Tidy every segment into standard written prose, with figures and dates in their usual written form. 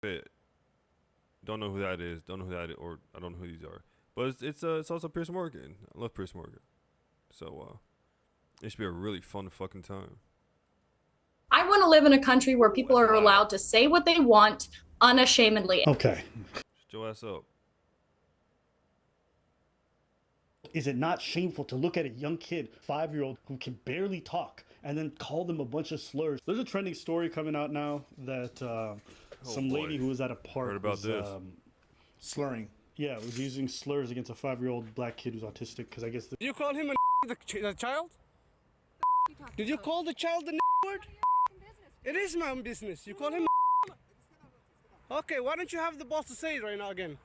Fit. Don't know who that is. Don't know who that is, or I don't know who these are. But it's also Pierce Morgan. I love Pierce Morgan. So it should be a really fun fucking time. I want to live in a country where people are allowed to say what they want unashamedly. Okay. Shut your ass up. Is it not shameful to look at a young kid, 5-year-old, who can barely talk and then call them a bunch of slurs? There's a trending story coming out now that some lady who was at a park Heard about was, this. Slurring. Yeah, was using slurs against a 5-year-old black kid who's autistic because I guess You call him the child? Did you call the child the word? It is my own business. You call him Okay, why don't you have the boss to say it right now again?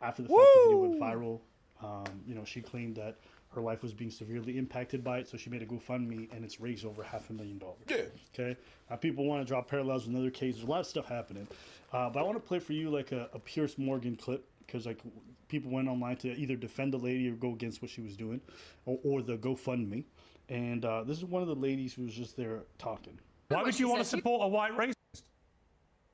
after the fact the video went viral, she claimed that her life was being severely impacted by it, so she made a GoFundMe, and it's raised over $500,000. Yeah. Okay. Now people want to draw parallels with another case. There's a lot of stuff happening, but I want to play for you like a Pierce Morgan clip because like people went online to either defend the lady or go against what she was doing, or the GoFundMe, and this is one of the ladies who was just there talking. Why would you want to support a white racist?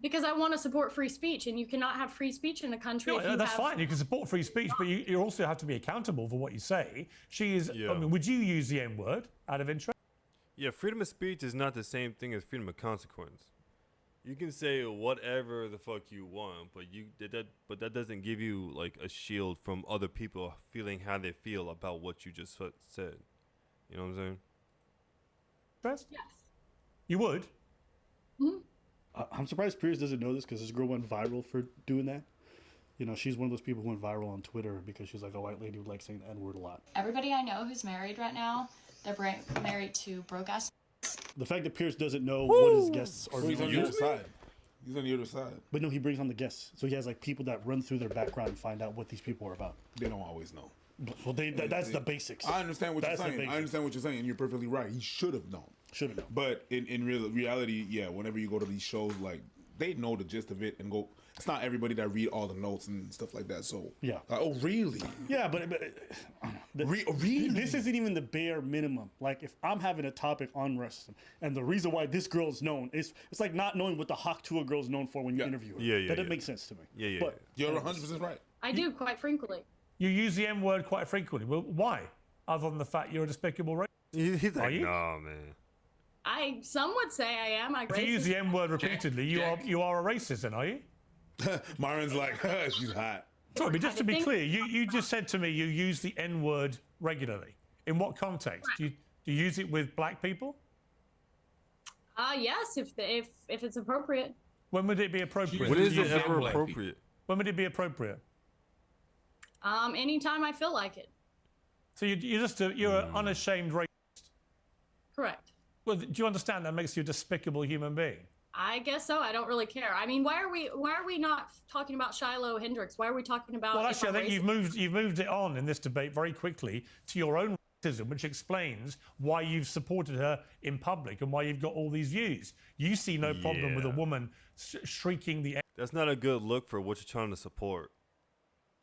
Because I want to support free speech, and you cannot have free speech in a country. No, that's fine. You can support free speech, but you also have to be accountable for what you say. She is. Yeah. I mean, would you use the N word out of interest? Yeah, freedom of speech is not the same thing as freedom of consequence. You can say whatever the fuck you want, but that doesn't give you like a shield from other people feeling how they feel about what you just said. You know what I'm saying? Yes. You would. Mm-hmm. I'm surprised Pierce doesn't know this because this girl went viral for doing that. She's one of those people who went viral on Twitter because she's like a white lady who likes saying the N-word a lot. Everybody I know who's married right now, they're married to broke ass. The fact that Pierce doesn't know what his guests are He's on doing. the other side. He's on the other side. But no, he brings on the guests. So he has like people that run through their background and find out what these people are about. They don't always know. Well, that's the basics. I understand what you're saying. I understand what you're saying, and you're perfectly right. He should have known. Should have known. But in reality, yeah, whenever you go to these shows, like, they know the gist of it and go. It's not everybody that read all the notes and stuff like that. So yeah. Oh, really? Yeah, but really, this isn't even the bare minimum. Like, if I'm having a topic on racism, and the reason why this girl's known is it's like not knowing what the Hawk Tuah girl's known for when you interview her. Yeah. That doesn't make sense to me. Yeah. But you're 100% right. I do quite frequently. You use the N word quite frequently. Well, why? Other than the fact you're a despicable racist. He's like, are you? nah, man. Some would say I am. If you use the N word repeatedly, you are a racist, then, are you? Myron's like, she's hot. Sorry, but just to be clear, you just said to me you use the N word regularly. In what context? Do you use it with black people? Yes, if it's appropriate. When would it be appropriate? When is it ever appropriate? When would it be appropriate? Anytime I feel like it. So you're an unashamed racist. Correct. Well, do you understand that makes you a despicable human being? I guess so. I don't really care. I mean, why are we not talking about Shiloh Hendricks? Why are we talking about? Well, actually, I think you've moved it on in this debate very quickly to your own racism, which explains why you've supported her in public and why you've got all these views. You see no problem with a woman shrieking the. That's not a good look for what you're trying to support,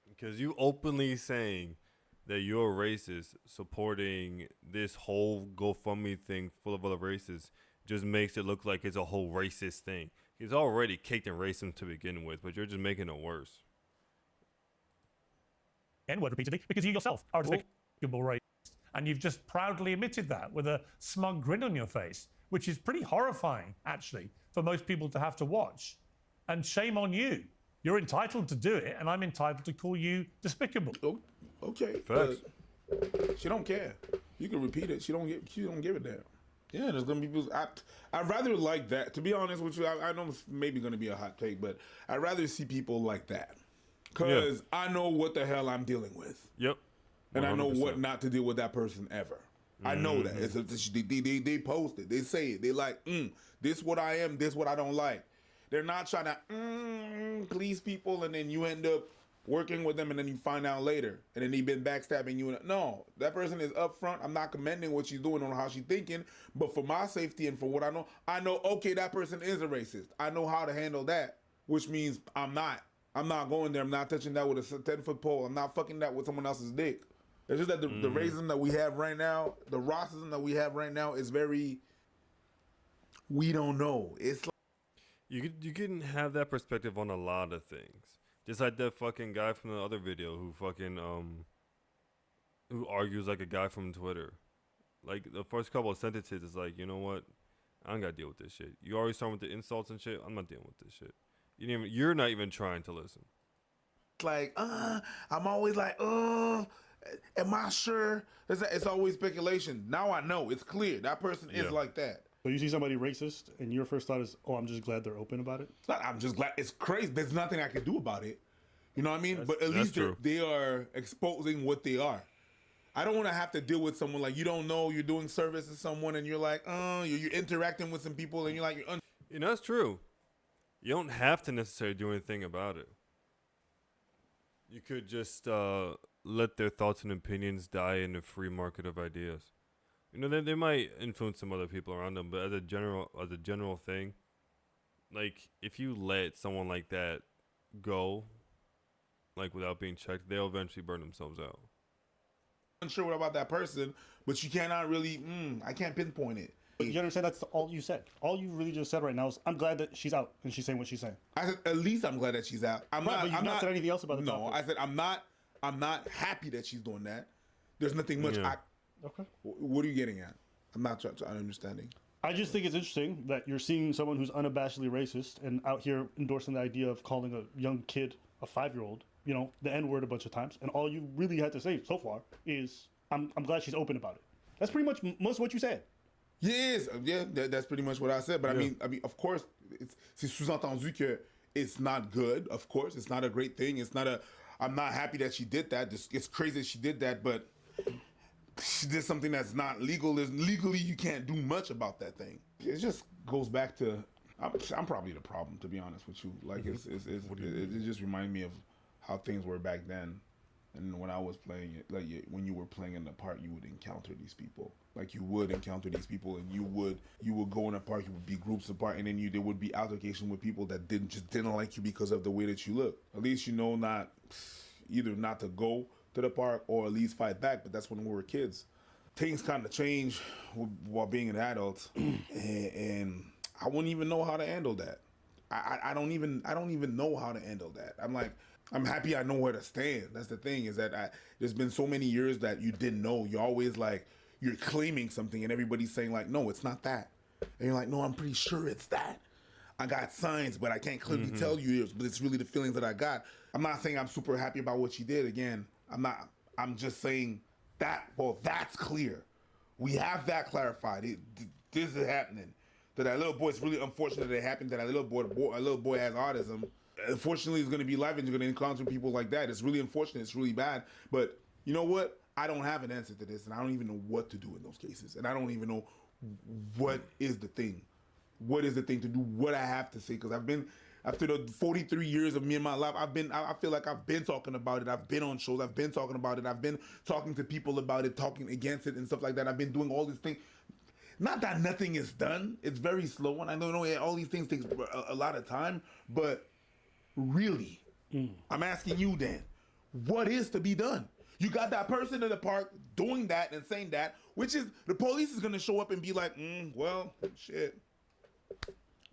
because you openly saying that you're a racist, supporting this whole GoFundMe thing full of other races just makes it look like it's a whole racist thing. It's already caked in racism to begin with, but you're just making it worse. N-word repeatedly because you yourself are a despicable racist, and you've just proudly admitted that with a smug grin on your face, which is pretty horrifying, actually, for most people to have to watch. And shame on you. You're entitled to do it, and I'm entitled to call you despicable. Oh, okay. She don't care. You can repeat it. She don't give a damn. Yeah, there's gonna be people. I'd rather like that. To be honest with you, I know it's maybe gonna be a hot take, but I'd rather see people like that, because I know what the hell I'm dealing with. Yep. 100%. And I know what not to deal with that person ever. I know that. They post it. They say it. They like, this what I am. This what I don't like. They're not trying to please people, and then you end up working with them, and then you find out later, and then they've been backstabbing you. No, that person is upfront. I'm not commending what she's doing on how she's thinking, but for my safety and for what I know, okay, that person is a racist. I know how to handle that, which means I'm not going there. I'm not touching that with a 10-foot pole. I'm not fucking that with someone else's dick. It's just that the racism that we have right now, the racism that we have right now is very, we don't know. It's like, You can have that perspective on a lot of things. Just like that fucking guy from the other video who fucking who argues like a guy from Twitter. Like the first couple of sentences is like, you know what? I don't gotta deal with this shit. You already starting with the insults and shit. I'm not dealing with this shit. You're not even trying to listen. Like, I'm always like, am I sure? It's always speculation. Now I know. It's clear. That person is like that. So you see somebody racist, and your first thought is, "Oh, I'm just glad they're open about it." It's not, I'm just glad. It's crazy. There's nothing I can do about it. You know what I mean? But at that's least true. they are exposing what they are. I don't want to have to deal with someone like you don't know you're doing service to someone, and you're like, you're interacting with some people, and you're like, That's true. You don't have to necessarily do anything about it. You could just let their thoughts and opinions die in the free market of ideas. They might influence some other people around them, but as a general thing, like if you let someone like that go, like without being checked, they'll eventually burn themselves out. unsure what about that person, but you cannot really. I can't pinpoint it. You understand? That's all you said. All you really just said right now is, "I'm glad that she's out and she's saying what she's saying." I said at least I'm glad that she's out. I'm Right, not. but you've I'm not said anything else about the No, topic. I said I'm not. I'm not happy that she's doing that. There's nothing much. Yeah. Okay. What are you getting at? I'm not understanding. I just think it's interesting that you're seeing someone who's unabashedly racist and out here endorsing the idea of calling a young kid, a 5-year-old, the N-word a bunch of times, and all you really had to say so far is, I'm glad she's open about it. That's pretty much most of what you said. Yes, yeah, that's pretty much what I said. But I mean, of course, c'est sous-entendu que it's not good. Of course, it's not a great thing. It's not a. I'm not happy that she did that. It's crazy that she did that, but she did something that's not legal. Legally, you can't do much about that thing. It just goes back to. I'm probably the problem, to be honest with you. Like it just reminded me of how things were back then. And when I was playing it, like when you were playing in the park, you would encounter these people. Like you would encounter these people, and you would go in a park. You would be groups apart, and then there would be altercation with people that didn't like you because of the way that you look. At least either not to go to the park or at least fight back. But that's when we were kids. Things kind of change while being an adult, and I wouldn't even know how to handle that. I don't even know how to handle that. I'm happy I know where to stand. That's the thing, is that there's been so many years that you didn't know. You're always like, you're claiming something and everybody's saying like, no, it's not that. And you're like, no, I'm pretty sure it's that. I got signs, but I can't clearly tell you, but it's really the feelings that I got. I'm not saying I'm super happy about what she did. Again, I'm just saying that, well, that's clear. We have that clarified. This is happening. That little boy, it's really unfortunate that it happened. That a little boy has autism. Unfortunately, he's going to be live and you're going to encounter people like that. It's really unfortunate. It's really bad. But you know what? I don't have an answer to this, and I don't even know what to do in those cases. And I don't even know what is the thing. What is the thing to do? What I have to say? Because after the 43 years of me in my life, I feel like I've been talking about it. I've been on shows. I've been talking about it. I've been talking to people about it, talking against it and stuff like that. I've been doing all these things. Not that nothing is done. It's very slow, and I know all these things take a lot of time, but really, I'm asking you, Dan, what is to be done? You got that person in the park doing that and saying that, which is the police is going to show up and be like, well, shit,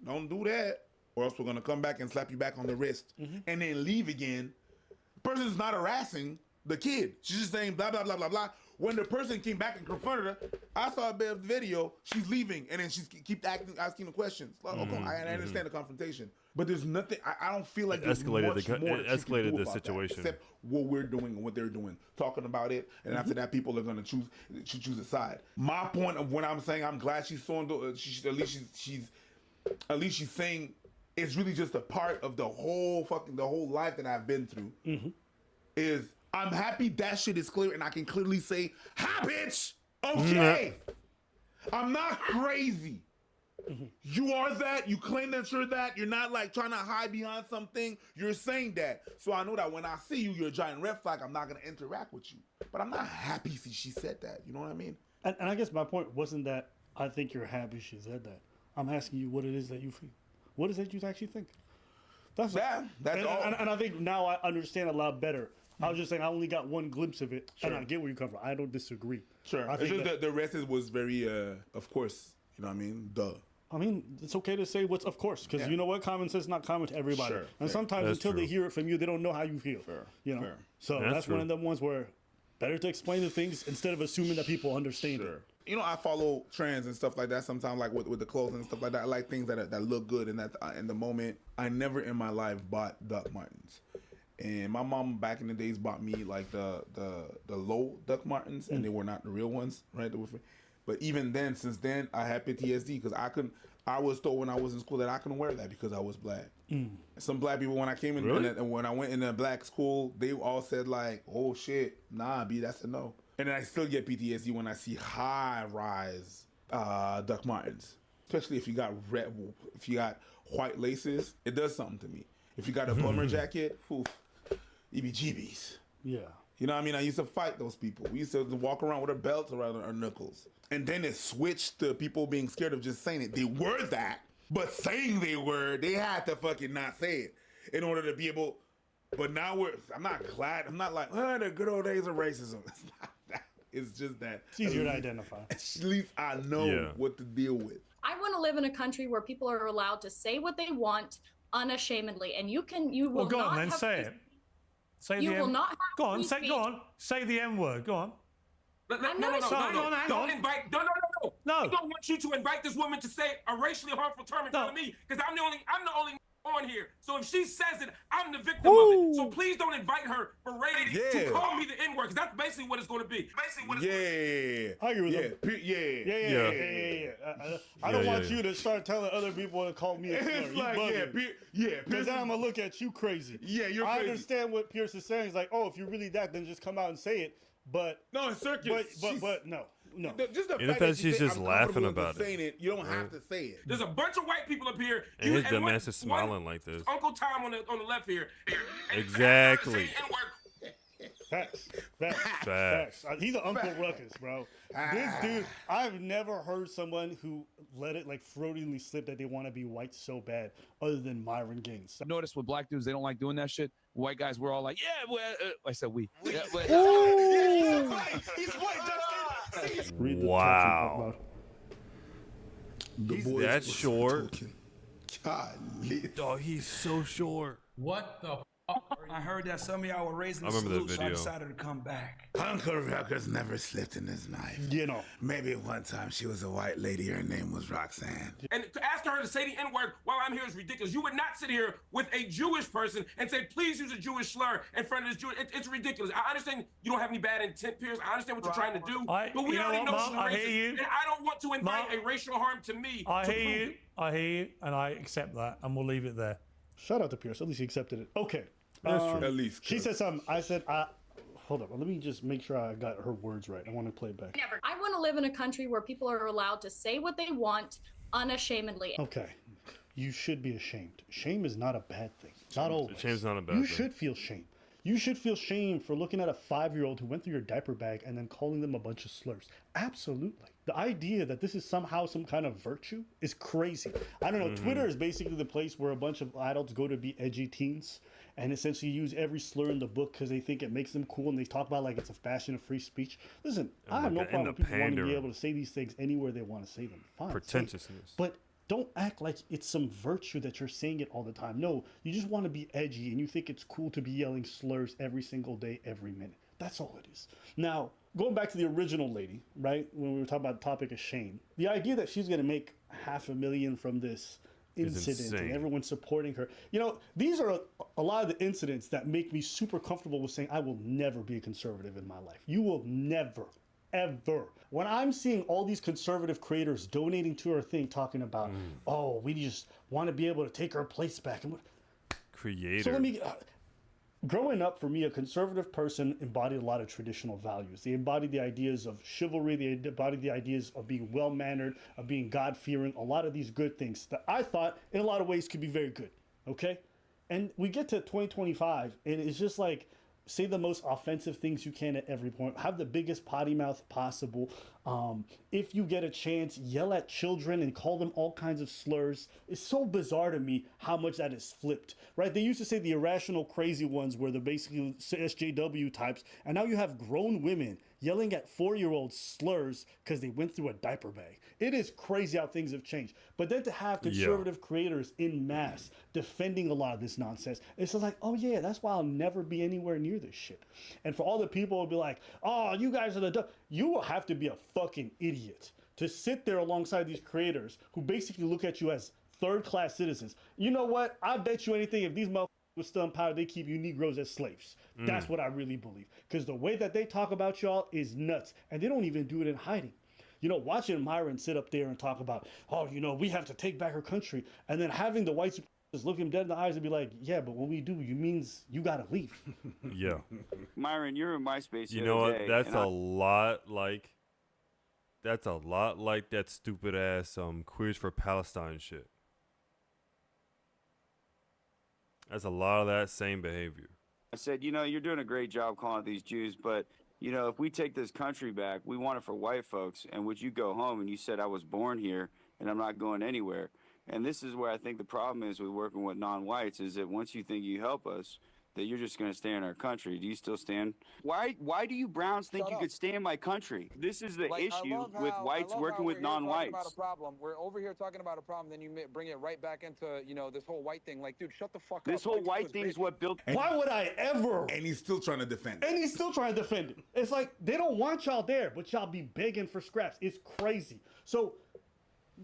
don't do that, or else we're going to come back and slap you back on the wrist and then leave again. The person is not harassing the kid. She's just saying blah, blah, blah, blah, blah. When the person came back and confronted her, I saw a bit of the video. She's leaving, and then she keep asking the questions. Like, okay, I understand the confrontation, but there's nothing. I don't feel like there's much more that she can do the about situation, that, except what we're doing and what they're doing, talking about it, and after that, people are gonna choose a side. My point of when I'm saying I'm glad she's so at least she's saying it's really just a part of the whole life that I've been through. Is I'm happy that shit is clear and I can clearly say, "Hi, bitch." Okay, I'm not crazy. You are that. You claim that you're that. You're not like trying to hide behind something. You're saying that. So I know that when I see you, you're a giant red flag. I'm not gonna interact with you. But I'm not happy she said that. You know what I mean? And I guess my point wasn't that I think you're happy she said that. I'm asking you what it is that you feel. What is it you actually think? That's all. And I think now I understand a lot better. I was just saying I only got one glimpse of it, and I get where you come from. I don't disagree. Sure. I It's think just the rest was very, of course, you know what I mean? Duh. I mean, it's okay to say what's, of course, because you know what? Common sense is not common to everybody. Sure, and fair. sometimes That's until true. they hear it from you, they don't know how you feel. Fair, You know? fair. So That's that's one true. of them ones where better to explain the things instead of assuming that people understand it. You know, I follow trends and stuff like that sometimes, like with the clothes and stuff like that. I like things that look good and that in the moment. I never in my life bought Duck Martens. And my mom back in the days bought me like the low Duck Martens, and they were not the real ones, right? They were but even then, since then, I had PTSD because I was told when I was in school that I couldn't wear that because I was black. Some black people, when I came in, Really? and when I went in a black school, they all said like, "Oh shit, nah, B, that's a no." And then I still get PTSD when I see high rise Duck Martens, especially if you got white laces. It does something to me. If you got a bomber jacket, oof, EBGBs. Yeah. You know what I mean? I used to fight those people. We used to walk around with our belts around our knuckles. And then it switched to people being scared of just saying it. They were that, but saying they were, they had to fucking not say it in order to be able. But now I'm not glad. I'm not like, oh, the good old days of racism. It's not that. It's just that. It's easier to identify. At least I know what to deal with. I want to live in a country where people are allowed to say what they want unashamedly, and you will Well, go not on then, have say free- it. Say You the will M. not have Go on, free say. speech. Go on, say the M word. Go on. No. Hang on. Invite. No. No. I don't want you to invite this woman to say a racially harmful term in front of me because I'm the only on here. So if she says it, I'm the victim of it. So please don't invite her for to call me the N-word because that's basically what it's going to be. Yeah. I agree with him. Yeah. I don't want you to start telling other people to call me a slur. It's You like, bugging. Because then I'm going to look at you crazy. Yeah, you're I crazy. understand what Pierce is saying. It's like, oh, if you're really that, then just come out and say it. But No, in circus. but no. Just the And fact that she she's said, just I'm laughing comfortable about with it. saying it. You don't have to say it. There's a bunch of white people up here. And his dumb one- ass is smiling like this. Uncle Tom on the left here. Exactly. Facts. He's an Uncle Ruckus, bro. This dude, I've never heard someone who let it like throatingly slip that they want to be white so bad, other than Myron Gaines. I've noticed with black dudes, they don't like doing that shit. White guys, we're all like, yeah, well, I said we. Yeah, well, He's white, Read the Wow. The He's boys that was short. talking. Golly. Dog, he's so short. What the I heard that some of y'all were raising I the remember that salute, so I video. decided to come back. Uncle Ruckus never slipped in his knife. You know. Maybe one time she was a white lady. Her name was Roxanne. And to ask her to say the N-word while I'm here is ridiculous. You would not sit here with a Jewish person and say, please use a Jewish slur in front of this Jewish. It's ridiculous. I understand you don't have any bad intent, Pierce. I understand what you're trying to do. Right. But we You know already what, know Mark? she's I racist. hear you. And I don't want to invite Mark, a racial harm to me. I to hear prove you. it. I hear you, and I accept that, and we'll leave it there. Shout out to Pierce. At least he accepted it. Okay. That's true. At least. She said something. I said, hold up. Let me just make sure I got her words right. I want to play it back. I want to live in a country where people are allowed to say what they want unashamedly. Okay. You should be ashamed. Shame is not a bad thing. Not always. Shame's not a bad You thing. should feel shame. You should feel shame for looking at a 5-year-old who went through your diaper bag and then calling them a bunch of slurs. Absolutely. The idea that this is somehow some kind of virtue is crazy. I don't know. Twitter is basically the place where a bunch of adults go to be edgy teens and essentially use every slur in the book because they think it makes them cool and they talk about like it's a fashion of free speech. Listen, Oh I have my no God, problem and with the people wanting to be pandering. able to say these things anywhere they want to say them. Fine. say it. Pretentiousness. But don't act like it's some virtue that you're saying it all the time. No, you just want to be edgy and you think it's cool to be yelling slurs every single day, every minute. That's all it is. Now, going back to the original lady, right? When we were talking about the topic of shame, the idea that she's going to make $500,000 from this It's incident and insane. everyone supporting her. You know, these are a lot of the incidents that make me super comfortable with saying I will never be a conservative in my life. You will never, ever. When I'm seeing all these conservative creators donating to our thing, talking about, oh, we just want to be able to take our place back. And Creator. so let me. Growing up, for me, a conservative person embodied a lot of traditional values. They embodied the ideas of chivalry. They embodied the ideas of being well-mannered, of being God-fearing. A lot of these good things that I thought, in a lot of ways, could be very good. Okay, and we get to 2025, and it's just like say the most offensive things you can at every point. Have the biggest potty mouth possible. If you get a chance, yell at children and call them all kinds of slurs. It's so bizarre to me how much that is flipped, right? They used to say the irrational, crazy ones were the basically SJW types, and now you have grown women yelling at 4-year-old slurs because they went through a diaper bag. It is crazy how things have changed. But then to have conservative creators in mass defending a lot of this nonsense, it's just like, oh yeah, that's why I'll never be anywhere near this shit. And for all the people who be like, oh, you guys are the you will have to be a fucking idiot to sit there alongside these creators who basically look at you as third-class citizens. You know what? I bet you anything, if these motherfuckers were still in power, they keep you Negroes as slaves. That's what I really believe. Because the way that they talk about y'all is nuts. And they don't even do it in hiding. You know, watching Myron sit up there and talk about, oh, you know, we have to take back our country. And then having the white supremacists look him dead in the eyes and be like, yeah, but when we do, you means you got to leave. Yeah. Myron, you're in MySpace. You know what? That's a lot like that stupid ass Queers for Palestine shit. That's a lot of that same behavior. I said, you know, you're doing a great job calling out these Jews, but, you know, if we take this country back, we want it for white folks. And would you go home and you said, I was born here and I'm not going anywhere. And this is where I think the problem is with working with non-whites is that once you think you help us, that you're just going to stay in our country. Do you still stand? Why do you Browns think you could stay in my country? This is the issue with whites working with non-whites. We're over here talking about a problem, then you bring it right back into, you know, this whole white thing. Like, dude, shut the fuck up. This whole white thing is what built... Why would I ever? And he's still trying to defend it. And he's still trying to defend it. It's like, they don't want y'all there, but y'all be begging for scraps. It's crazy. So...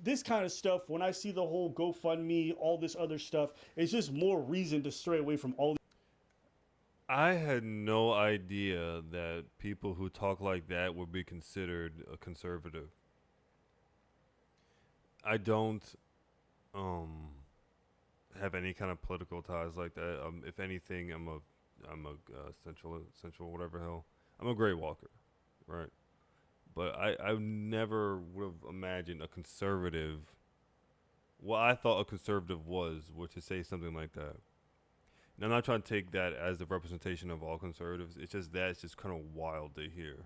this kind of stuff, when I see the whole GoFundMe, all this other stuff, it's just more reason to stray away from all. I had no idea that people who talk like that would be considered a conservative. I don't have any kind of political ties like that. If anything, I'm a central whatever hell. I'm a gray walker, right? But I never would have imagined a conservative. What I thought a conservative was to say something like that. And I'm not trying to take that as the representation of all conservatives. It's just that it's just kind of wild to hear.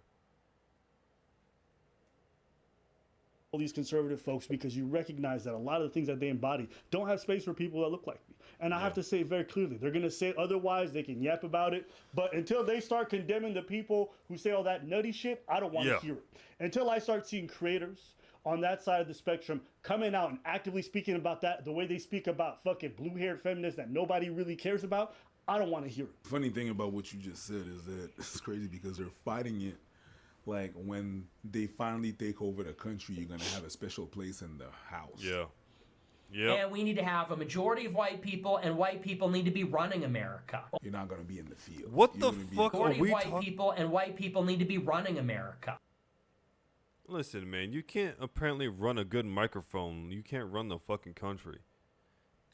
All these conservative folks, because you recognize that a lot of the things that they embody don't have space for people that look like me. And I have to say it very clearly. They're going to say otherwise. They can yap about it. But until they start condemning the people who say all that nutty shit, I don't want to hear it. Until I start seeing creators on that side of the spectrum coming out and actively speaking about that, the way they speak about fucking blue-haired feminists that nobody really cares about, I don't want to hear it. Funny thing about what you just said is that it's crazy because they're fighting it. Like, when they finally take over the country, you're going to have a special place in the house. Yeah. Yeah. And we need to have a majority of white people, and white people need to be running America. You're not going to be in the field. What the fuck are we white people, and white people need to be running America. Listen, man, you can't apparently run a good microphone. You can't run the fucking country.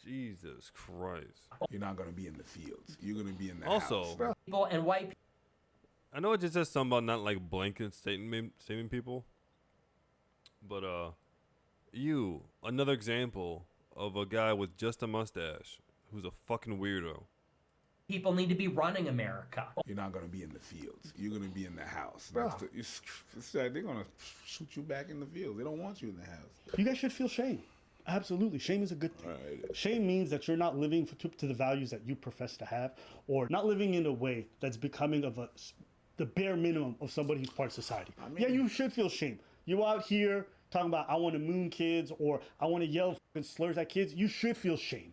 Jesus Christ. You're not going to be in the fields. You're going to be in the house. Also, people and white people. I know it just says something about not like blanket statement people, but another example of a guy with just a mustache who's a fucking weirdo. People need to be running America. You're not going to be in the fields. You're going to be in the house. They're going to shoot you back in the field. They don't want you in the house. You guys should feel shame. Absolutely. Shame is a good thing. Right. Shame means that you're not living to the values that you profess to have, or not living in a way that's becoming of the bare minimum of somebody who's part of society. I mean, yeah, you should feel shame. You out here talking about, I want to moon kids, or I want to yell slurs at kids. You should feel shame.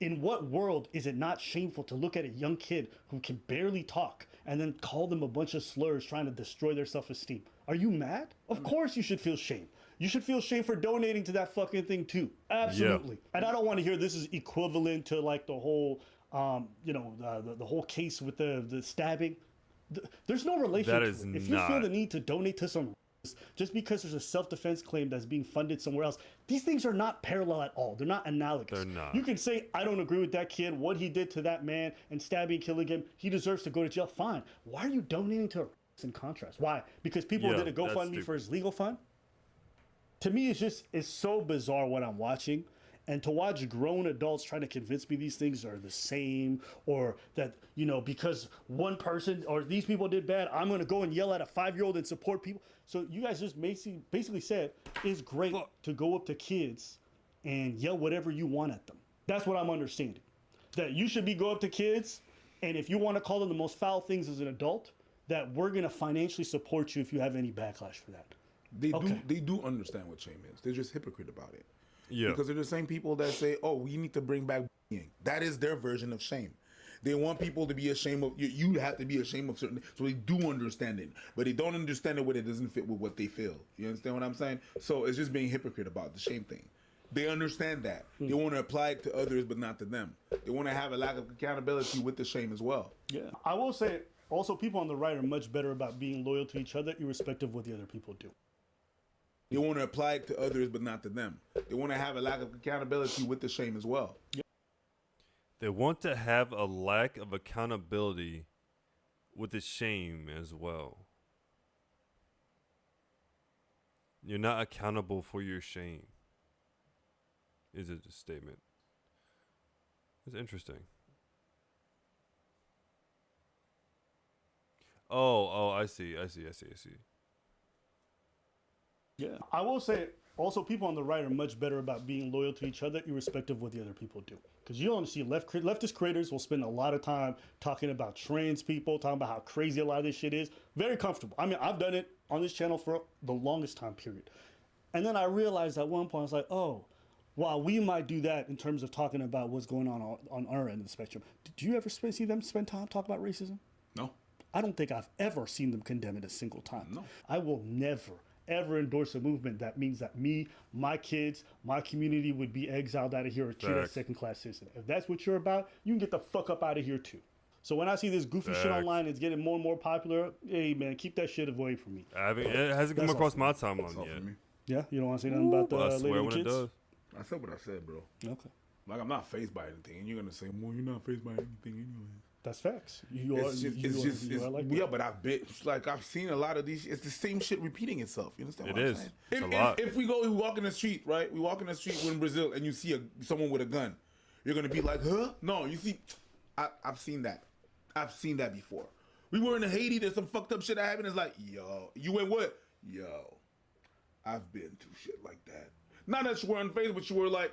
In what world is it not shameful to look at a young kid who can barely talk and then call them a bunch of slurs trying to destroy their self-esteem? Are you mad? Of course you should feel shame. You should feel shame for donating to that fucking thing too. Absolutely. Yeah. And I don't want to hear this is equivalent to like the whole, the whole case with the stabbing. There's no relation to it. If you feel the need to donate to some just because there's a self-defense claim that's being funded somewhere else, these things are not parallel at all. They're not analogous. They're not. You can say, I don't agree with that kid, what he did to that man and stabbing, killing him, he deserves to go to jail. Fine. Why are you donating to in contrast? Why? Because people did a GoFundMe for his legal fund? To me, it's so bizarre what I'm watching. And to watch grown adults trying to convince me these things are the same, or that, you know, because one person or these people did bad, I'm going to go and yell at a 5-year-old and support people. So you guys just basically said it's great to go up to kids and yell whatever you want at them. That's what I'm understanding. That you should go up to kids, and if you want to call them the most foul things as an adult, that we're going to financially support you if you have any backlash for that. They do understand what shame is. They're just hypocrite about it. Yeah. Because they're the same people that say, oh, we need to bring back bullying. That is their version of shame. They want people to be ashamed of, you have to be ashamed of certain, so they do understand it. But they don't understand it when it doesn't fit with what they feel. You understand what I'm saying? So it's just being hypocrite about the shame thing. They understand that. They want to apply it to others, but not to them. They want to have a lack of accountability with the shame as well. Yeah. I will say, also, people on the right are much better about being loyal to each other, irrespective of what the other people do. They want to apply it to others, but not to them. They want to have a lack of accountability with the shame as well. They want to have a lack of accountability with the shame as well. You're not accountable for your shame, is it a statement? It's interesting. Oh, I see. Yeah. I will say, also, people on the right are much better about being loyal to each other, irrespective of what the other people do. Because you don't see leftist creators will spend a lot of time talking about trans people, talking about how crazy a lot of this shit is. Very comfortable. I mean, I've done it on this channel for the longest time period. And then I realized at one point, I was like, oh, while we might do that in terms of talking about what's going on our end of the spectrum, do you ever see them spend time talking about racism? No. I don't think I've ever seen them condemn it a single time. No. I will never, ever endorse a movement that means that me, my kids, my community would be exiled out of here or treated as second-class citizen. If that's what you're about, you can get the fuck up out of here too. So when I see this goofy shit online, it's getting more and more popular. Hey man, keep that shit away from me. It hasn't come across my timeline yet. Yeah, you don't want to say nothing about the I swear lady when and it kids? does. I said what I said, bro. Okay. Like, I'm not fazed by anything, and you're gonna say, "Well, you're not fazed by anything anyway." That's facts. You are like that. Yeah, but I've seen a lot of these. It's the same shit repeating itself. You understand? It what I'm is. saying? It's a lot. If we walk in the street, right? We walk in the street in Brazil, and you see someone with a gun, you're gonna be like, "Huh?" No, you see, I've seen that. I've seen that before. We were in Haiti. There's some fucked up shit that happened. It's like, yo, you went what? Yo, I've been through shit like that. Not that you were unfazed, but you were like,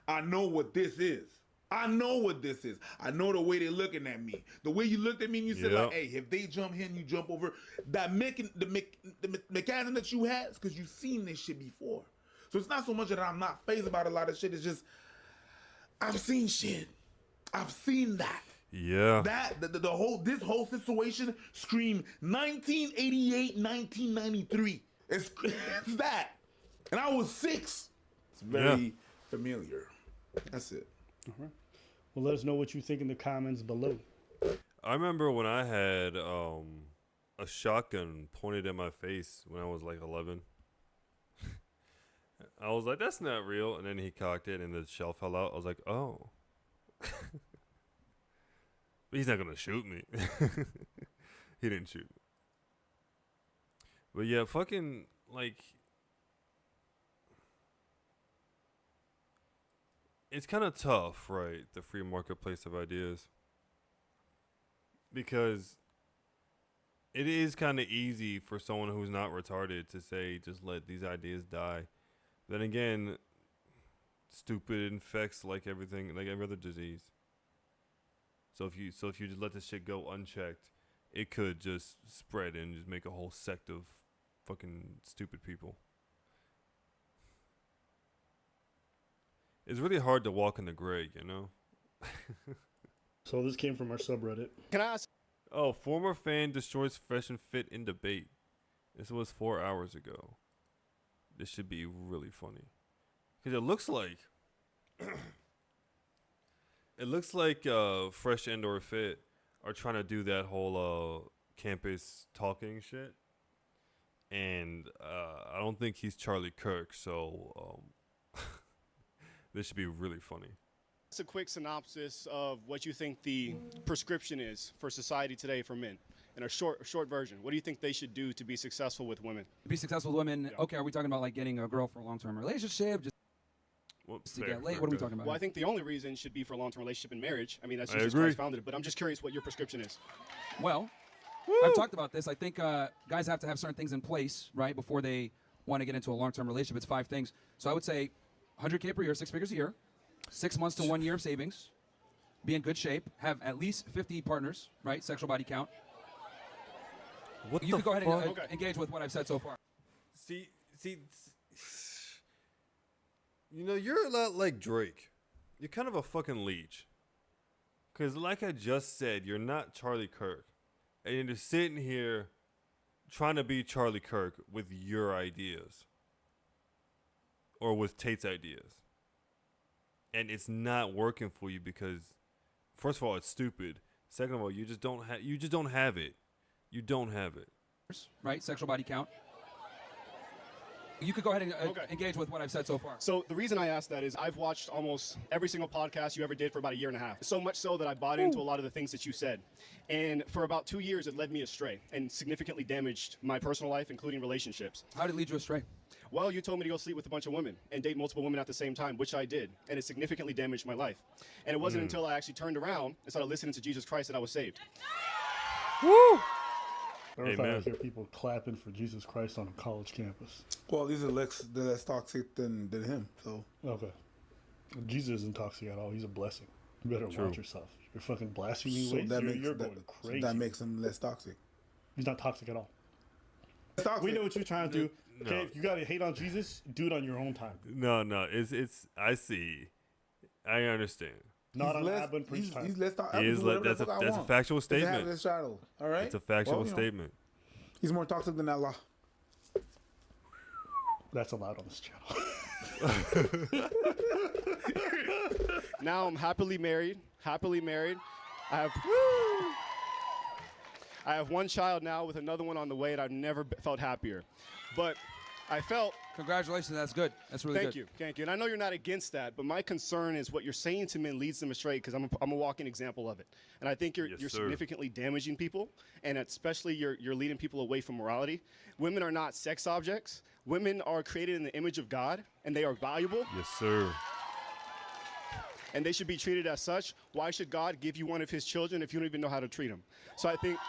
I know what this is. I know what this is. I know the way they're looking at me. The way you looked at me and you said, like, hey, if they jump here and you jump over, that the mechanism that you had is because you've seen this shit before. So it's not so much that I'm not fazed about a lot of shit. It's just, I've seen shit. I've seen that. Yeah. This whole situation screamed 1988, 1993. It's that. And I was 6. It's very familiar. That's it. All right. Well, let us know what you think in the comments below. I remember when I had a shotgun pointed at my face when I was like 11. I was like, that's not real. And then he cocked it and the shell fell out. I was like, oh. But he's not going to shoot me. He didn't shoot me. But yeah, fucking, like, it's kind of tough, right? The free marketplace of ideas. Because it is kind of easy for someone who's not retarded to say, just let these ideas die. Then again, stupid infects like everything, like every other disease. So if you just let this shit go unchecked, it could just spread and just make a whole sect of fucking stupid people. It's really hard to walk in the gray, you know? So this came from our subreddit. Can I ask? Oh, former fan destroys Fresh and Fit in debate. This was 4 hours ago. This should be really funny. Because it looks like... it looks like Fresh and/or Fit are trying to do that whole campus talking shit. And I don't think he's Charlie Kirk, so this should be really funny. It's a quick synopsis of what you think the prescription is for society today for men. In a short version, what do you think they should do to be successful with women? To be successful with women, okay, are we talking about like getting a girl for a long-term relationship? Well, to get laid. What are we talking about? Well, I think the only reason should be for a long-term relationship and marriage. I mean, that's I Jesus agree. Christ founded it. But I'm just curious what your prescription is. Well, I've talked about this. I think guys have to have certain things in place, right, before they want to get into a long-term relationship. It's 5 things. So I would say 100K per year, 6 figures a year, 6 months to 1 year of savings, be in good shape, have at least 50 partners, right, sexual body count. What You the could go ahead and fuck? engage with what I've said so far. See, you know, you're a lot like Drake. You're kind of a fucking leech. Because like I just said, you're not Charlie Kirk. And you're just sitting here trying to be Charlie Kirk with your ideas. Or with Tate's ideas. And it's not working for you because, first of all, it's stupid. Second of all, you just don't have it. You don't have it. Right, sexual body count. You could go ahead and engage with what I've said so far. So the reason I asked that is I've watched almost every single podcast you ever did for about a year and a half. So much so that I bought into a lot of the things that you said. And for about 2 years, it led me astray and significantly damaged my personal life, including relationships. How did it lead you astray? Well, you told me to go sleep with a bunch of women and date multiple women at the same time, which I did. And it significantly damaged my life. And it wasn't until I actually turned around and started listening to Jesus Christ that I was saved. I never thought Amen. I'd hear people clapping for Jesus Christ on a college campus. Well, these are less toxic than him. So Okay. Jesus isn't toxic at all. He's a blessing. You better True. watch yourself. You're fucking blaspheming. so that makes you're that, going crazy. that makes him less toxic. He's not toxic at all. Toxic. We know what you're trying to do. No. Okay, if you gotta hate on Jesus, do it on your own time. No, it's I see. I understand. Not on less, Aba&Preach time. he's less toxic. He is that's a factual statement. His shadow. All right. It's a factual Well, you know, statement. He's more toxic than Allah. That's allowed on this channel. Now I'm happily married. I have one child now with another one on the way, and I've never felt happier. But I felt... Congratulations, that's good. That's really good. Thank you. And I know you're not against that, but my concern is what you're saying to men leads them astray because I'm a walking example of it. And I think you're Yes, sir. significantly damaging people, and especially you're leading people away from morality. Women are not sex objects. Women are created in the image of God, and they are valuable, Yes, sir. and they should be treated as such. Why should God give you one of his children if you don't even know how to treat him? So I think...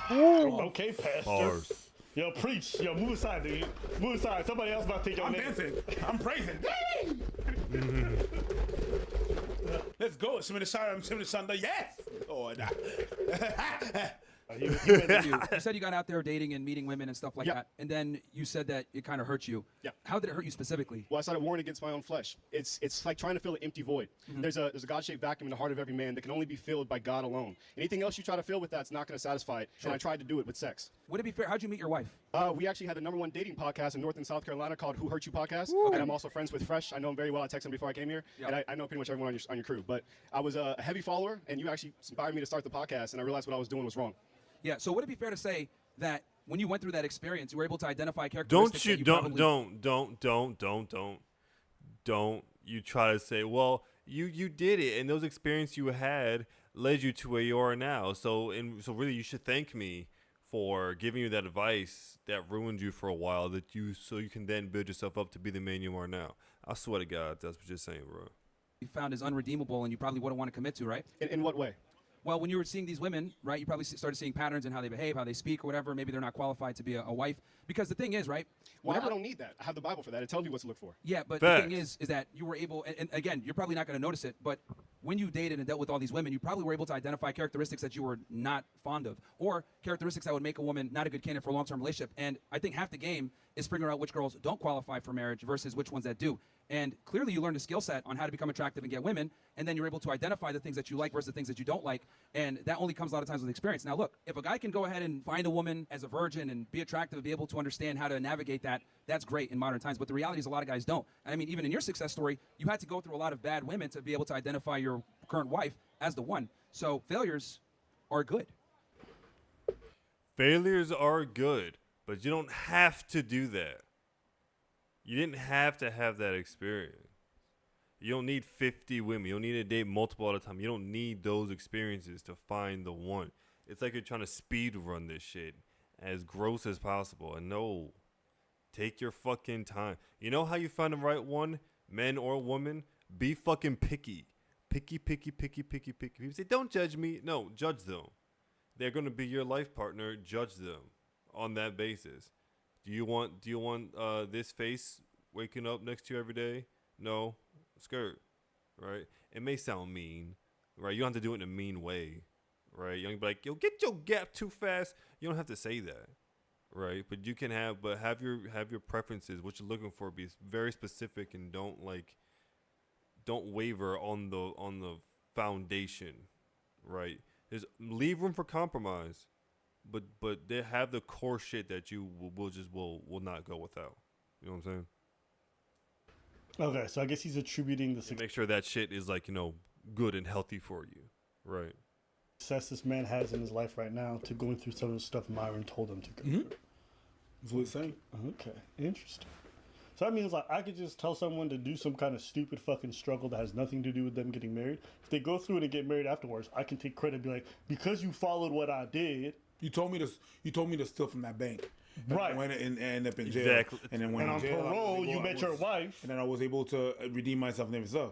Okay, Pastor. Bars. Yo, preach. Yo, move aside, dude. Move aside. Somebody else about to take your I'm name. dancing. I'm praising. Let's go. Shimmy the Sunday. Yes. Oh, nah. You said you got out there dating and meeting women and stuff like that, and then you said that it kind of hurt you. Yeah. How did it hurt you specifically? Well, I started warring against my own flesh. It's like trying to fill an empty void. There's a God-shaped vacuum in the heart of every man that can only be filled by God alone. Anything else you try to fill with that's not going to satisfy it. And I tried to do it with sex. Would it be fair? How'd you meet your wife? We actually had the #1 dating podcast in North and South Carolina called Who Hurt You Podcast. And I'm also friends with Fresh. I know him very well. I texted him before I came here. Yeah. And I know pretty much everyone on your crew. But I was a heavy follower, and you actually inspired me to start the podcast, and I realized what I was doing was wrong. Yeah. So would it be fair to say that when you went through that experience, you were able to identify Don't characteristics? you that don't you try to say, well, you did it, and those experiences you had led you to where you are now. So really you should thank me for giving you that advice that ruined you for a while so you can then build yourself up to be the man you are now. I swear to God, that's what you're saying, bro. You found is unredeemable and you probably wouldn't want to commit to, right? In what way? Well, when you were seeing these women, right, you probably started seeing patterns in how they behave, how they speak, or whatever. Maybe they're not qualified to be a wife. Because the thing is, right? Well, I don't need that. I have the Bible for that. It tells me what to look for. Yeah, but Facts. the thing is that you were able, and again, you're probably not going to notice it, but when you dated and dealt with all these women, you probably were able to identify characteristics that you were not fond of, or characteristics that would make a woman not a good candidate for a long-term relationship. And I think half the game is figuring out which girls don't qualify for marriage versus which ones that do. And clearly you learned a skill set on how to become attractive and get women, and then you're able to identify the things that you like versus the things that you don't like, and that only comes a lot of times with experience. Now look, if a guy can go ahead and find a woman as a virgin and be attractive and be able to understand how to navigate that, that's great in modern times, but the reality is a lot of guys don't. I mean, even in your success story, you had to go through a lot of bad women to be able to identify your current wife as the one. So failures are good. Failures are good, but you don't have to do that. You didn't have to have that experience. You don't need 50 women. You don't need to date multiple at a time. You don't need those experiences to find the one. It's like you're trying to speed run this shit as gross as possible. And no, Take your fucking time. You know how you find the right one, man or woman? Be fucking picky. Picky. People say, don't judge me. No, judge them. They're going to be your life partner. Judge them on that basis. Do you want this face waking up next to you every day? No. Skirt. Right? It may sound mean. Right? You don't have to do it in a mean way. Right? You don't be like, yo, get your gap too fast. You don't have to say that. Right? But you can have your preferences, what you're looking for, be very specific, and don't waver on the foundation. Right? Leave room for compromise, but they have the core shit that you will not go without. You know what I'm saying? Okay, so I guess he's attributing the Make sure that shit is like, good and healthy for you. Right. success this man has in his life right now to going through some of the stuff Myron told him to go through. That's what he's saying. Okay, interesting. So that means like I could just tell someone to do some kind of stupid fucking struggle that has nothing to do with them getting married. If they go through it and get married afterwards, I can take credit and be like, because you followed what I did. You told me to steal from that bank. Right. I went and end up in jail. Exactly. And then on parole, you met your wife. And then I was able to redeem myself and everything.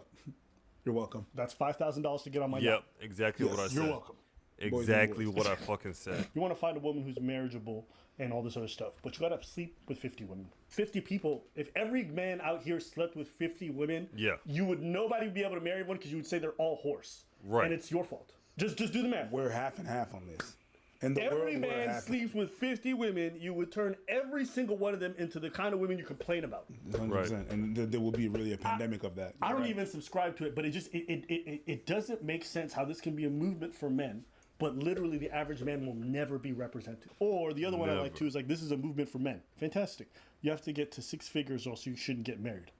You're welcome. That's $5,000 to get on my Yep, yacht. exactly what I said. You're welcome. Exactly what I fucking said. You want to find a woman who's marriageable and all this other stuff, but you gotta sleep with 50 women. 50 people. If every man out here slept with 50 women, nobody would be able to marry one because you would say they're all horse. Right. And it's your fault. Just do the math. We're half and half on this. And every man sleeps with 50 women, you would turn every single one of them into the kind of women you complain about. 100%. Right. And there will be really a pandemic of that. I don't even subscribe to it, but it doesn't make sense how this can be a movement for men, but literally the average man will never be represented. Or the other one I like too is like, this is a movement for men. Fantastic. You have to get to 6 figures or else you shouldn't get married.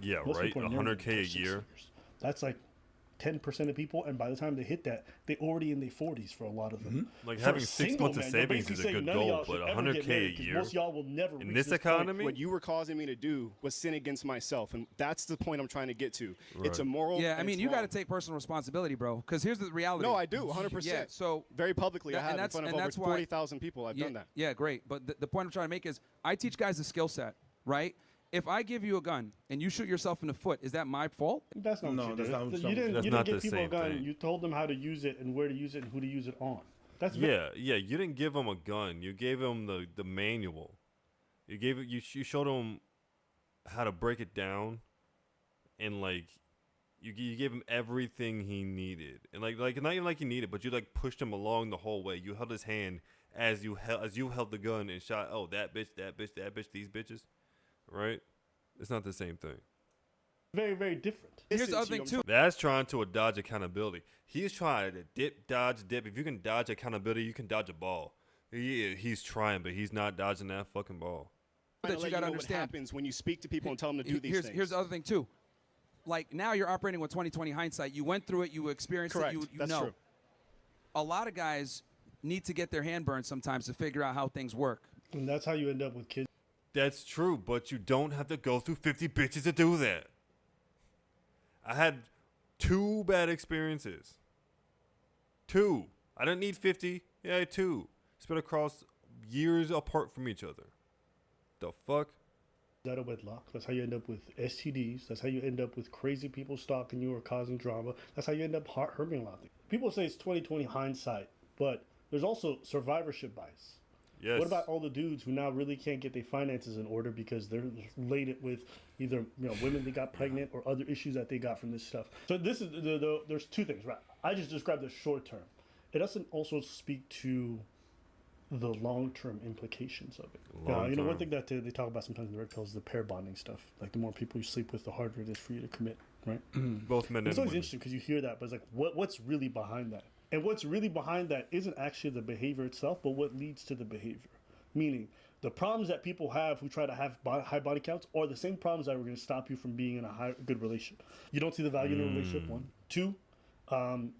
Yeah, Most right. important, 100K a year. That's like 10% of people, and by the time they hit that, they already in their 40s for a lot of them. Like having 6 months of savings is a good goal, but 100K a year most y'all will never in reach this economy. Point. What you were causing me to do was sin against myself, and that's the point I'm trying to get to. Right. It's immoral. Yeah, I mean, you got to to take personal responsibility, bro. Because here's the reality. No, I do, 100%. Yeah, so very publicly, I have in front of over 40,000 people. I've done that. Yeah, great. But the point I'm trying to make is, I teach guys a skill set, right? If I give you a gun and you shoot yourself in the foot, is that my fault? That's not what you did. You didn't give people a gun. You told them how to use it and where to use it and who to use it on. That's yeah. You didn't give them a gun. You gave them the manual. You showed him how to break it down, and like you gave him everything he needed, and like not even like he needed, but you like pushed him along the whole way. You held his hand as you held the gun and shot. Oh, that bitch, these bitches. Right? It's not the same thing. Very, very different. Here's the other thing, too. That's trying to dodge accountability. He's trying to dip. If you can dodge accountability, you can dodge a ball. He's trying, but he's not dodging that fucking ball. That you got to understand. What happens when you speak to people and tell them to do these things. Here's the other thing, too. Like, now you're operating with 20/20 hindsight. You went through it. You experienced it. You That's know. True. A lot of guys need to get their hand burned sometimes to figure out how things work. And that's how you end up with kids. That's true, but you don't have to go through 50 bitches to do that. I had 2 bad experiences. 2. I didn't need 50. Yeah, I had 2. Spread across years apart from each other. The fuck? Out of wedlock. That's how you end up with STDs. That's how you end up with crazy people stalking you or causing drama. That's how you end up hurting a lot of things. People say it's 20/20 hindsight, but there's also survivorship bias. Yes. What about all the dudes who now really can't get their finances in order because they're related with either women that got pregnant or other issues that they got from this stuff? So this is there's 2 things, right? I just described the short term. It doesn't also speak to the long-term implications of it. One thing that they talk about sometimes in the red pill is the pair bonding stuff. Like the more people you sleep with, the harder it is for you to commit, right? Both men and women. It's always interesting because you hear that, but it's like, what's really behind that? And what's really behind that isn't actually the behavior itself, but what leads to the behavior. Meaning, the problems that people have who try to have high body counts are the same problems that were going to stop you from being in a good relationship. You don't see the value in a relationship, 1. 2,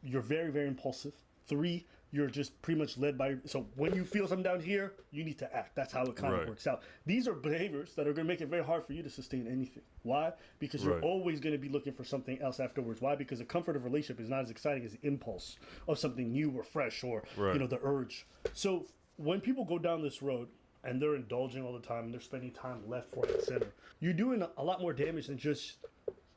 you're very, very impulsive. 3, you're just pretty much led by... So when you feel something down here, you need to act. That's how it kind of works out. These are behaviors that are going to make it very hard for you to sustain anything. Why? Because you're always going to be looking for something else afterwards. Why? Because the comfort of a relationship is not as exciting as the impulse of something new or fresh or, the urge. So when people go down this road, and they're indulging all the time and they're spending time left, right, and center, you're doing a lot more damage than just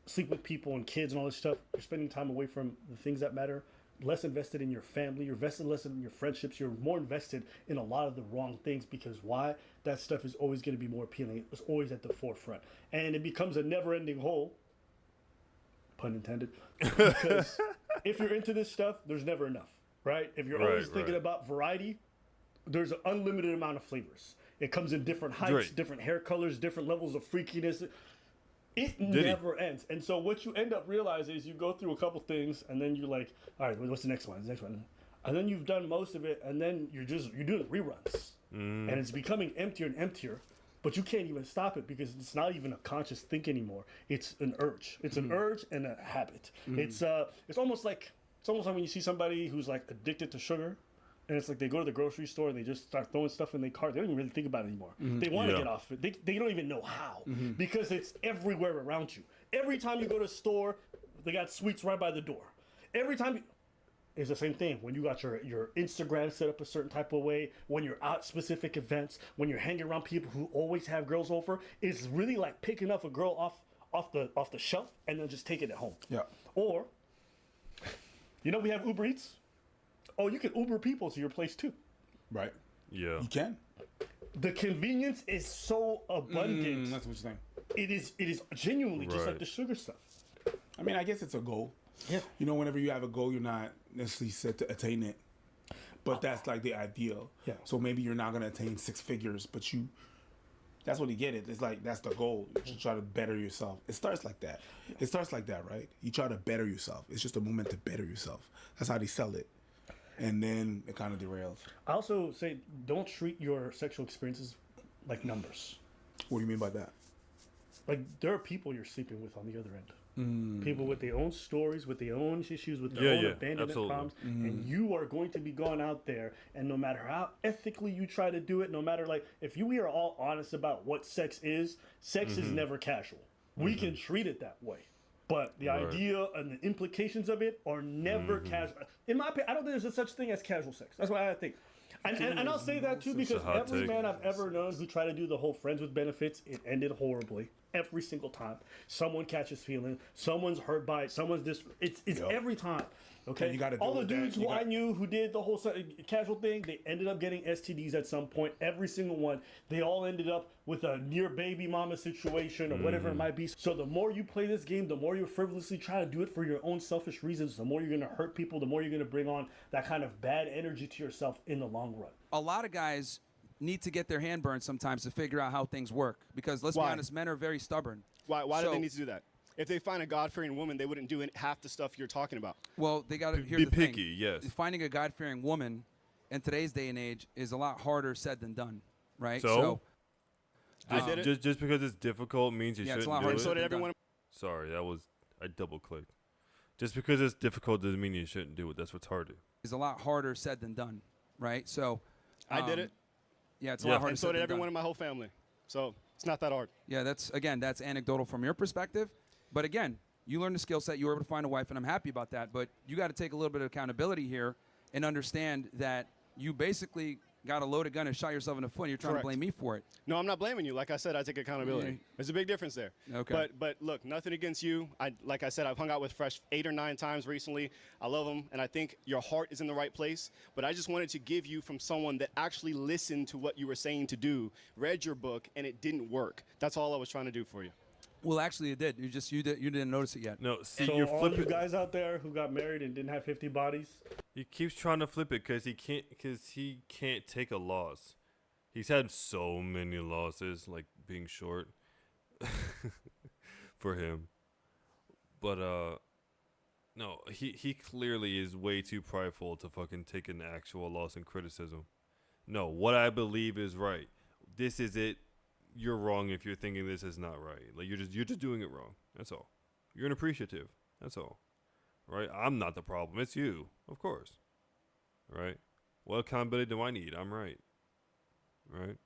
sleep with people and kids and all this stuff. You're spending time away from the things that matter, less invested in your family, you're invested less in your friendships, you're more invested in a lot of the wrong things, because why? That stuff is always going to be more appealing. It's always at the forefront. And it becomes a never-ending hole, pun intended, because if you're into this stuff, there's never enough, right? If you're always thinking about variety, there's an unlimited amount of flavors. It comes in different heights, different hair colors, different levels of freakiness. It never ends. And so what you end up realizing is you go through a couple things and then you're like, all right, what's the next one? The next one. And then you've done most of it and then you're doing reruns. And it's becoming emptier and emptier, but you can't even stop it because it's not even a conscious think anymore. It's an urge. It's an urge and a habit. It's almost like when you see somebody who's like addicted to sugar. And it's like they go to the grocery store and they just start throwing stuff in their cart. They don't even really think about it anymore. They want to get off it. They don't even know how because it's everywhere around you. Every time you go to a store, they got sweets right by the door. Every time it's the same thing. When you got your Instagram set up a certain type of way, when you're at specific events, when you're hanging around people who always have girls over, it's really like picking up a girl off the shelf and then just taking it home. Yeah. Or, we have Uber Eats. Oh, you can Uber people to your place too. Right. Yeah. You can. The convenience is so abundant. That's what you're saying. It is genuinely just like the sugar stuff. I mean, I guess it's a goal. Yeah. Whenever you have a goal, you're not necessarily set to attain it. But that's like the ideal. Yeah. So maybe you're not going to attain 6 figures, but that's what you get it. It's like, that's the goal. You try to better yourself. It starts like that. It starts like that, right? You try to better yourself. It's just a moment to better yourself. That's how they sell it. And then it kind of derails. I also say don't treat your sexual experiences like numbers. What do you mean by that? Like there are people you're sleeping with on the other end. People with their own stories, with their own issues, with their own abandonment problems. And you are going to be going out there, and no matter how ethically you try to do it, no matter if we are all honest about what sex is never casual. We can treat it that way. But the idea and the implications of it are never casual. In my opinion, I don't think there's a such thing as casual sex. That's what I think. And I'll say that too because every man I've ever known who tried to do the whole friends with benefits, it ended horribly. Every single time. Someone catches feeling, someone's hurt by it, it's every time. Okay, you gotta all the dudes who I knew who did the whole casual thing, they ended up getting STDs at some point. Every single one, they all ended up with a near baby mama situation or whatever it might be. So the more you play this game, the more you frivolously try to do it for your own selfish reasons, the more you're gonna hurt people, the more you're gonna bring on that kind of bad energy to yourself in the long run. A lot of guys need to get their hand burned sometimes to figure out how things work because let's be honest, men are very stubborn. Why do they need to do that? If they find a God-fearing woman, they wouldn't do half the stuff you're talking about. Well, they got to be picky. Yes, finding a God-fearing woman in today's day and age is a lot harder said than done, right? So I did it. Just because it's difficult means you shouldn't do it. And so did everyone. Sorry, I double-clicked. Just because it's difficult doesn't mean you shouldn't do it. That's what's harder. Is a lot harder said than done, right? So I did it. Yeah, it's a lot harder. And so did everyone in my whole family. So it's not that hard. Yeah, that's anecdotal from your perspective. But again, you learned the skill set. You were able to find a wife, and I'm happy about that. But you got to take a little bit of accountability here and understand that you basically got a loaded gun and shot yourself in the foot, and you're trying to blame me for it. No, I'm not blaming you. Like I said, I take accountability. There's a big difference there. Okay. But look, nothing against you. Like I said, I've hung out with Fresh 8 or 9 times recently. I love them, and I think your heart is in the right place. But I just wanted to give you from someone that actually listened to what you were saying to do, read your book, and it didn't work. That's all I was trying to do for you. Well, actually, it did. You didn't notice it yet. No, see, So you're all flipping. you guys out there who got married and didn't have 50 bodies, He keeps trying to flip it because he can't take a loss. He's had so many losses, like being short, for him. But no, he clearly is way too prideful to fucking take an actual loss in criticism. No, what I believe is right. This is it. You're wrong if you're thinking this is not right. Like you're just doing it wrong. That's all. You're inappreciative. That's all. Right? I'm not the problem. It's you, of course. Right? What accountability do I need? I'm right. Right?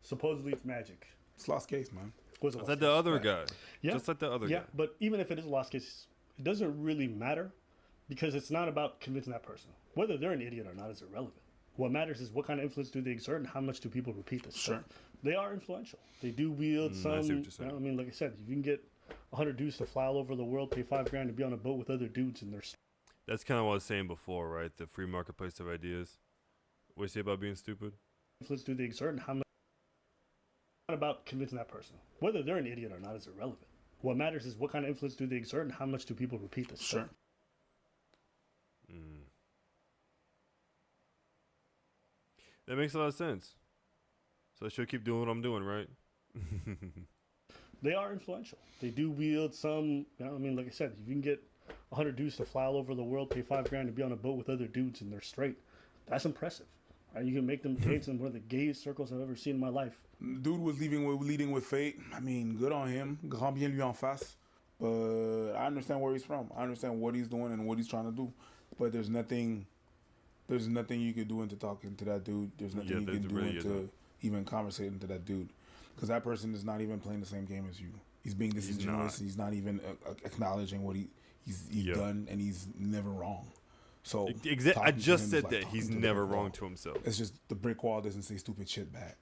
supposedly it's magic. It's lost case, man. Was Just like the other guy. Yeah. Just like the other guy. Yeah, but even if it is a lost case, it doesn't really matter because it's not about convincing that person. Whether they're an idiot or not is irrelevant. What matters is what kind of influence do they exert and how much do people repeat this Sure. stuff. They are influential. They do wield I see some. what you're saying. I mean, like I said, if you can get 100 dudes to fly all over the world, pay $5,000 to be on a boat with other dudes, and they're That's kind of what I was saying before, right? The free marketplace of ideas. What do you say about being stupid? influence do they exert and how much. Not about convincing that person. Whether they're an idiot or not is irrelevant. What matters is what kind of influence do they exert and how much do people repeat this Sure. stuff. That makes a lot of sense. So I should keep doing what I'm doing, right? They are influential. They do wield some. I mean, like I said, if you can get 100 dudes to fly all over the world, pay $5,000 to be on a boat with other dudes, and they're straight, that's impressive. Right? You can make them dance in one of the gayest circles I've ever seen in my life. Dude was leading with fate. I mean, good on him. Grand bien lui en face. But I understand where he's from. I understand what he's doing and what he's trying to do. But there's nothing you could do into talking to that dude. There's nothing you can do into even conversating to that dude. Because that person is not even playing the same game as you. He's being disingenuous. He's not even acknowledging what he's done, and he's never wrong. So I just said that he's never wrong to himself. It's just the brick wall doesn't say stupid shit back.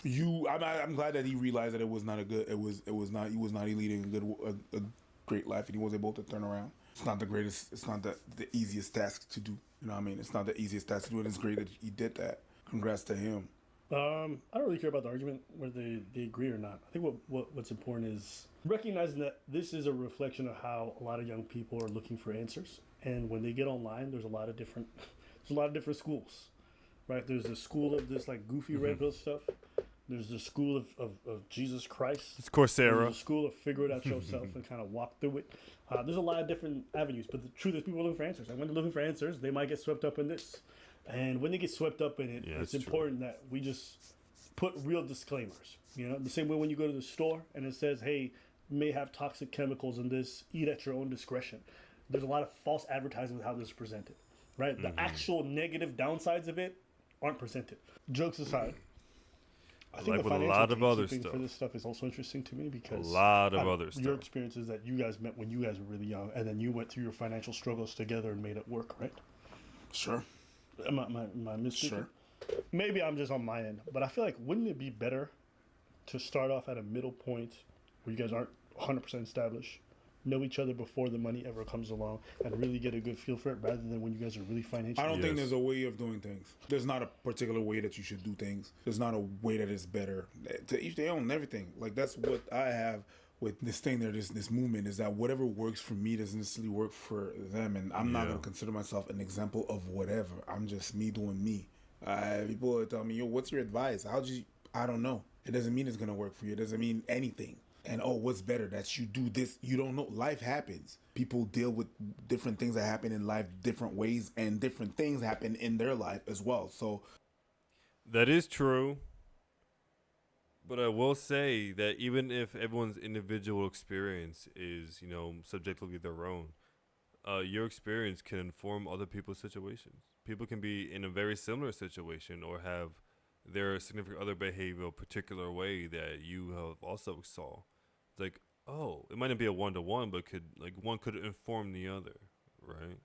I'm glad that he realized that it was not a good. He was not leading a great life, and he was able to turn around. It's not the greatest. It's not the easiest task to do. You know what I mean? It's not the easiest task to do, and it's great that he did that. Congrats to him. I don't really care about the argument whether they agree or not. I think what's important is recognizing that this is a reflection of how a lot of young people are looking for answers. And when they get online, there's a lot of different schools, right? There's the school of this like goofy red pill stuff. There's the school of Jesus Christ. It's Coursera. There's the school of figure it out yourself and kind of walk through it. There's a lot of different avenues, but the truth is people are looking for answers. And when they're looking for answers, they might get swept up in this. And when they get swept up in it, it's important that we just put real disclaimers. You know, the same way when you go to the store and it says, hey, you may have toxic chemicals in this, eat at your own discretion. There's a lot of false advertising with how this is presented, right? The actual negative downsides of it aren't presented. Jokes aside, I think like the with a financial lot of other gatekeeping stuff. for this stuff is also interesting to me because A lot of other your stuff. experiences that you guys met when you guys were really young, and then you went through your financial struggles together and made it work, right? Sure. Am I misspeaking? Sure. Maybe I'm just on my end, but I feel like wouldn't it be better to start off at a middle point where you guys aren't 100% established, know each other before the money ever comes along, and really get a good feel for it, rather than when you guys are really financially. I don't think there's a way of doing things. There's not a particular way that you should do things. There's not a way that is better. To each their own and everything. Like that's what I have with this thing there, this movement, is that whatever works for me doesn't necessarily work for them, and I'm not going to consider myself an example of whatever. I'm just me doing me. People tell me, yo, what's your advice? I don't know. It doesn't mean it's going to work for you. It doesn't mean anything. And what's better? That you do this. You don't know. Life happens. People deal with different things that happen in life different ways, and different things happen in their life as well. So that is true. But I will say that even if everyone's individual experience is, subjectively their own, your experience can inform other people's situations. People can be in a very similar situation or have their significant other behave a particular way that you have also saw. It's like, oh, it might not be a one-to-one, but one could inform the other, right?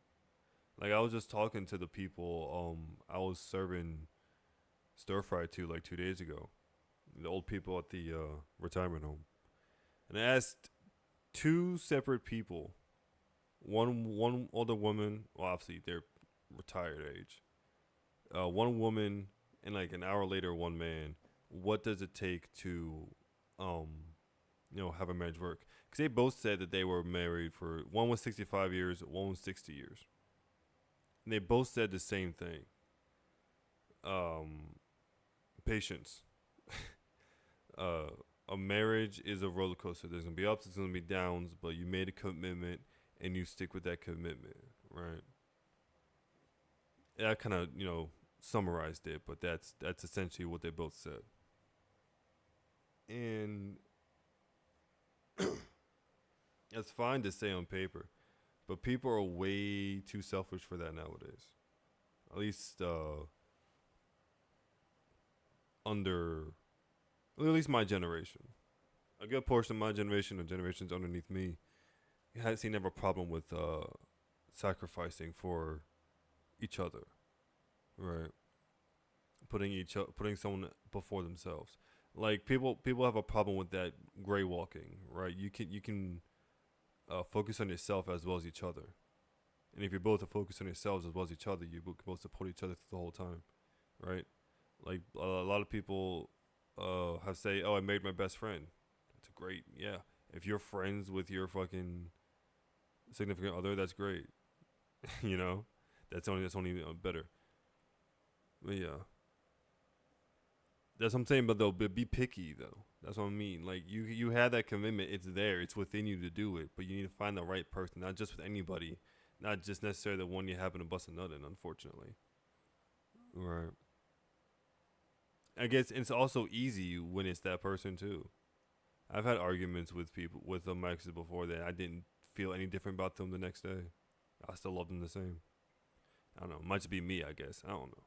Like I was just talking to the people I was serving stir fry to like 2 days ago. The old people at the retirement home, and I asked two separate people, one older woman, well obviously they're retired age, one woman, and like an hour later one man, what does it take to have a marriage work? Because they both said that they were married for, one was 65 years, one was 60 years, and they both said the same thing. Patience. A marriage is a roller coaster. There's gonna be ups, there's gonna be downs, but you made a commitment and you stick with that commitment, right? I kind of summarized it, but that's essentially what they both said. And that's fine to say on paper, but people are way too selfish for that nowadays. At least at least my generation. A good portion of my generation and generations underneath me has seen never a problem with sacrificing for each other. Right. Putting someone before themselves. Like people have a problem with that gray walking, right? You can focus on yourself as well as each other. And if you're both focused on yourselves as well as each other, you can both support each other the whole time, right? Like a lot of people have say, "Oh, I made my best friend." That's great, yeah. If you're friends with your fucking significant other, that's great. You know, that's only better. But yeah, that's what I'm saying. But though, be picky though. That's what I mean. Like you had that commitment. It's there. It's within you to do it. But you need to find the right person, not just with anybody, not just necessarily the one you happen to bust a nut in. Unfortunately, right. I guess it's also easy when it's that person too. I've had arguments with people with my exes before that I didn't feel any different about them the next day. I still love them the same. I don't know. It might just be me, I guess. I don't know.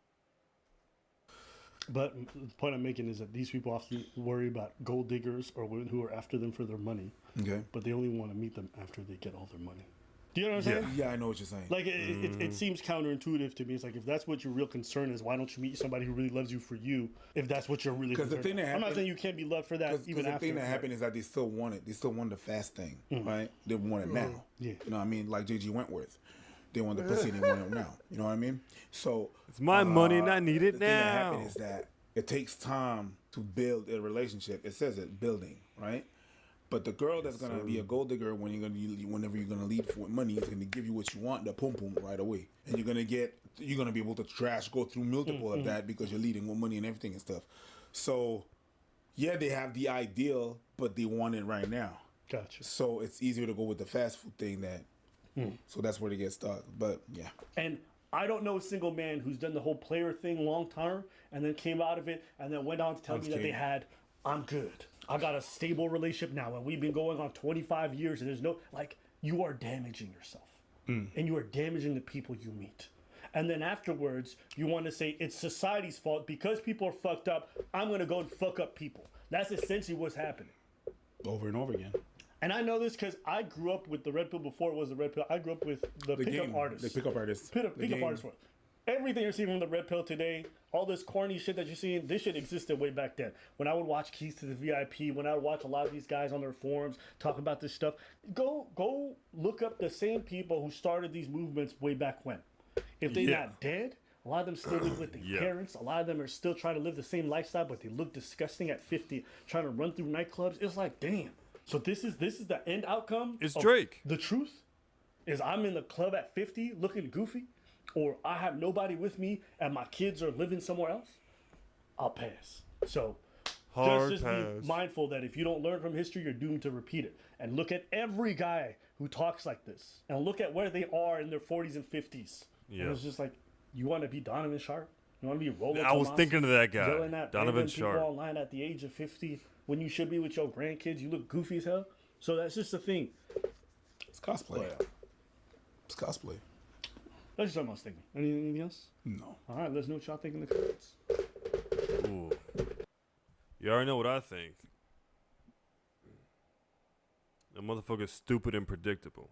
But the point I'm making is that these people often worry about gold diggers or women who are after them for their money. Okay. But they only want to meet them after they get all their money. Do you know what I'm saying? Yeah, I know what you're saying. Like, it seems counterintuitive to me. It's like, if that's what your real concern is, why don't you meet somebody who really loves you for you, if that's what you're really concerned thing that I'm not happened- saying you can't be loved for that even the after. thing that happened is that they still want it. They still want the fast thing, right? They want it now. Yeah. You know what I mean? Like J.G. Wentworth. They want the pussy and they want it now. You know what I mean? So It's my money and I need it the thing that now. happened is that it takes time to build a relationship. It says it, building, right? But the girl that's gonna be a gold digger whenever you're gonna leave with money is gonna give you what you want, the pum pum right away, and you're gonna be able to go through multiple of that because you're leading with money and everything and stuff. So, yeah, they have the ideal, but they want it right now. Gotcha. So it's easier to go with the fast food thing so that's where they get stuck. But yeah. And I don't know a single man who's done the whole player thing long term and then came out of it and then went on to tell me that they had, I'm good. I got a stable relationship now and we've been going on 25 years and there's no, like, you are damaging yourself. And you are damaging the people you meet. And then afterwards, you want to say it's society's fault because people are fucked up. I'm going to go and fuck up people. That's essentially what's happening. Over and over again. And I know this because I grew up with the Red Pill before it was the Red Pill. I grew up with the pickup artists. The pickup artists. Pickup artists. Everything you're seeing from the Red Pill today, all this corny shit that you're seeing, this shit existed way back then. When I would watch Keys to the VIP, when I would watch a lot of these guys on their forums talk about this stuff, go look up the same people who started these movements way back when. If they're not dead, a lot of them still live with their parents. A lot of them are still trying to live the same lifestyle, but they look disgusting at 50, trying to run through nightclubs. It's like, damn. So this is the end outcome. It's Drake. The truth is I'm in the club at 50 looking goofy, or I have nobody with me and my kids are living somewhere else. I'll pass. So just be mindful that if you don't learn from history, you're doomed to repeat it. And look at every guy who talks like this, and look at where they are in their 40s and 50s. Yeah. And it's just like, you want to be Donovan Sharp? You want to be Rollo I was Tomassi, thinking of that guy, yelling at Donovan people Sharp. online at the age of 50 when you should be with your grandkids. You look goofy as hell. So that's just the thing. It's cosplay. It's cosplay. That's just something I was thinking. Anything else? No. All right, let's know what y'all think in the comments. Ooh. You already know what I think. The motherfucker's stupid and predictable.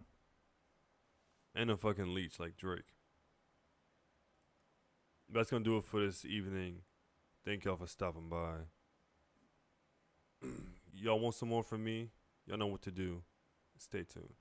And a fucking leech like Drake. That's gonna do it for this evening. Thank y'all for stopping by. Y'all want some more from me? Y'all know what to do. Stay tuned.